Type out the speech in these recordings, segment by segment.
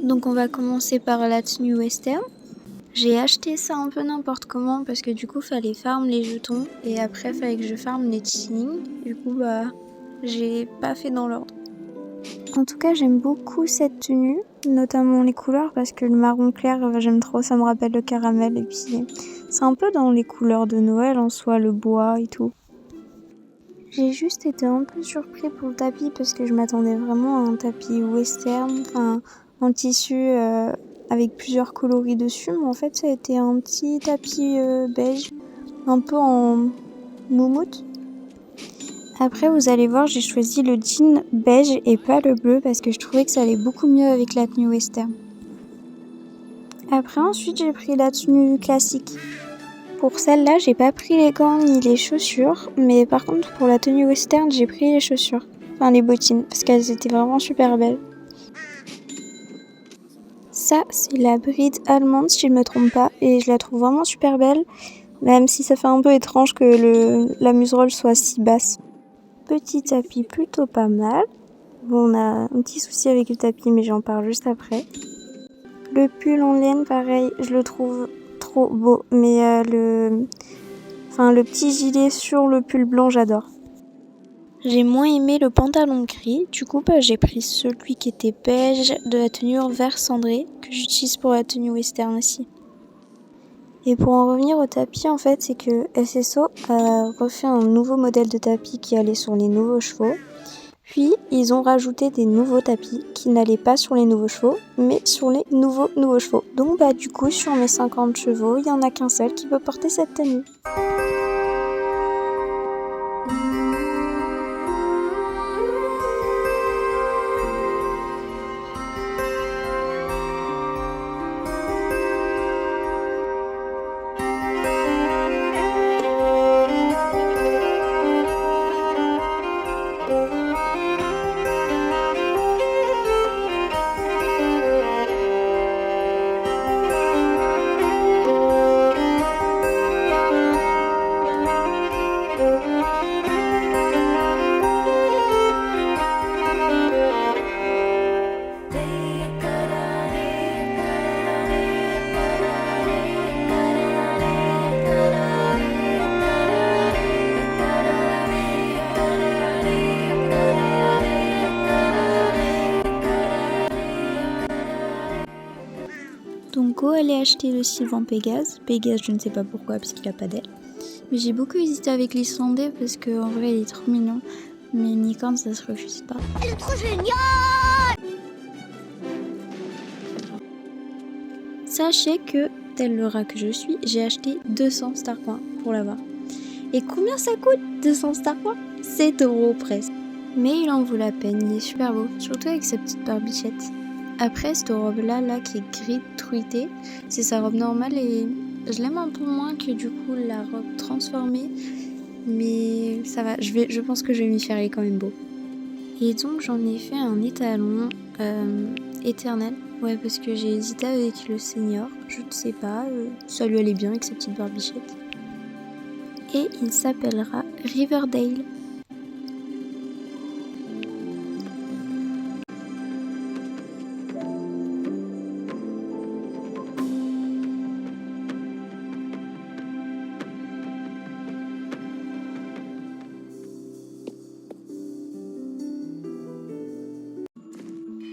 Donc on va commencer par la tenue western. J'ai acheté ça un peu n'importe comment parce que du coup fallait farm les jetons et après fallait que je farm les chilling. Du coup j'ai pas fait dans l'ordre. En tout cas j'aime beaucoup cette tenue, notamment les couleurs parce que le marron clair j'aime trop, ça me rappelle le caramel et puis c'est un peu dans les couleurs de Noël en soi, le bois et tout. J'ai juste été un peu surpris pour le tapis parce que je m'attendais vraiment à un tapis western, en tissu avec plusieurs coloris dessus, mais en fait ça a été un petit tapis beige, un peu en moumoute. Après vous allez voir, j'ai choisi le jean beige et pas le bleu parce que je trouvais que ça allait beaucoup mieux avec la tenue western. Après ensuite j'ai pris la tenue classique. Pour celle-là, j'ai pas pris les gants ni les chaussures, mais par contre pour la tenue western, j'ai pris les chaussures, enfin les bottines, parce qu'elles étaient vraiment super belles. Ça, c'est la bride allemande si je ne me trompe pas, et je la trouve vraiment super belle, même si ça fait un peu étrange que la muserolle soit si basse. Petit tapis plutôt pas mal. Bon, on a un petit souci avec le tapis, mais j'en parle juste après. Le pull en laine, pareil, je le trouve trop beau, mais le petit gilet sur le pull blanc, j'adore. J'ai moins aimé le pantalon gris, du coup j'ai pris celui qui était beige de la tenue vert cendré, que j'utilise pour la tenue western aussi. Et pour en revenir au tapis, en fait, c'est que SSO a refait un nouveau modèle de tapis qui allait sur les nouveaux chevaux. Puis, ils ont rajouté des nouveaux tapis qui n'allaient pas sur les nouveaux chevaux, mais sur les nouveaux chevaux. Donc, du coup, sur mes 50 chevaux, il n'y en a qu'un seul qui peut porter cette tenue. Donc Go allait acheter le Sylvan Pégase. Pégase, je ne sais pas pourquoi, parce qu'il a pas d'aile. Mais j'ai beaucoup hésité avec l'Islandais, parce qu'en vrai, il est trop mignon. Mais Unicorn, ça se refuse pas. Elle est trop géniale! Sachez que, tel le rat que je suis, j'ai acheté 200 Star Coins pour l'avoir. Et combien ça coûte 200 Star Coins ? 7€ presque. Mais il en vaut la peine, il est super beau, surtout avec sa petite barbichette. Après, cette robe-là, qui est gris truité, c'est sa robe normale et je l'aime un peu moins que du coup la robe transformée. Mais ça va, je pense que je vais m'y faire, il est quand même beau. Et donc j'en ai fait un étalon éternel. Ouais, parce que j'ai hésité avec le senior, je ne sais pas, ça lui allait bien avec sa petite barbichette. Et il s'appellera Riverdale.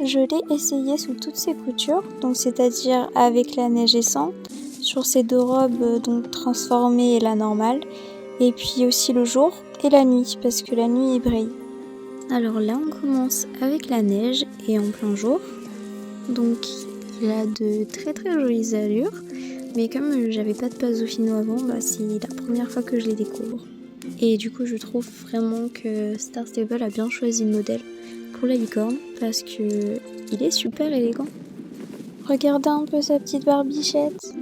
Je l'ai essayé sous toutes ses coutures, donc c'est-à-dire avec la neige aissante, sur ces deux robes donc transformées et la normale, et puis aussi le jour et la nuit, parce que la nuit il brille. Alors là on commence avec la neige et en plein jour, donc il a de très très jolies allures, mais comme j'avais pas de Pasofino avant, c'est la première fois que je les découvre. Et du coup je trouve vraiment que Star Stable a bien choisi le modèle pour la licorne parce que il est super élégant. Regardez un peu sa petite barbichette.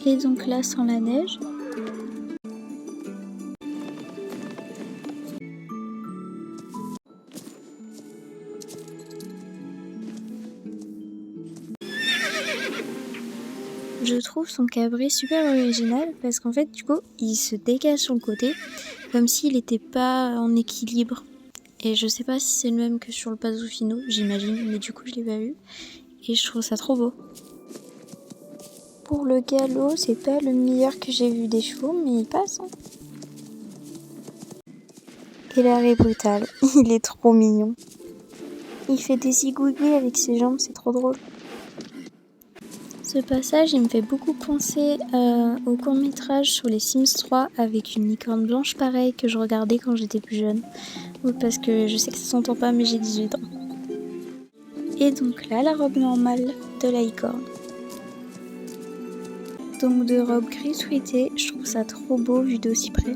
Et donc là sans la neige. Je trouve son cabri super original parce qu'en fait du coup il se dégage sur le côté comme s'il n'était pas en équilibre. Et je sais pas si c'est le même que sur le Pasofino, j'imagine, mais du coup je l'ai pas vu. Et je trouve ça trop beau. Pour le galop, c'est pas le meilleur que j'ai vu des chevaux, mais il passe. Hein. Et l'air est brutal, il est trop mignon. Il fait des zigouillis avec ses jambes, c'est trop drôle. Ce passage, il me fait beaucoup penser au court-métrage sur les Sims 3 avec une licorne blanche pareille que je regardais quand j'étais plus jeune. Oui, parce que je sais que ça s'entend pas, mais j'ai 18 ans. Et donc là, la robe normale de la licorne. Donc de robe gris fruité, je trouve ça trop beau vu d'aussi près.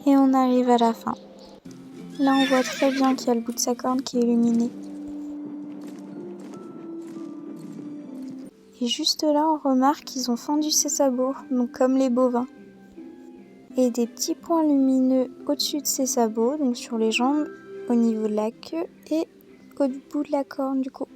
Et on arrive à la fin. Là, on voit très bien qu'il y a le bout de sa corne qui est illuminé. Et juste là, on remarque qu'ils ont fendu ses sabots, donc comme les bovins. Et des petits points lumineux au-dessus de ses sabots, donc sur les jambes, au niveau de la queue et au bout de la corne du coup.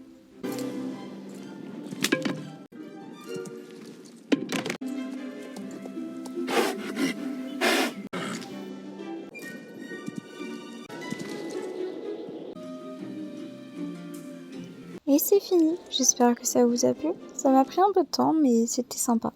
Et c'est fini, j'espère que ça vous a plu. Ça m'a pris un peu de temps, mais c'était sympa.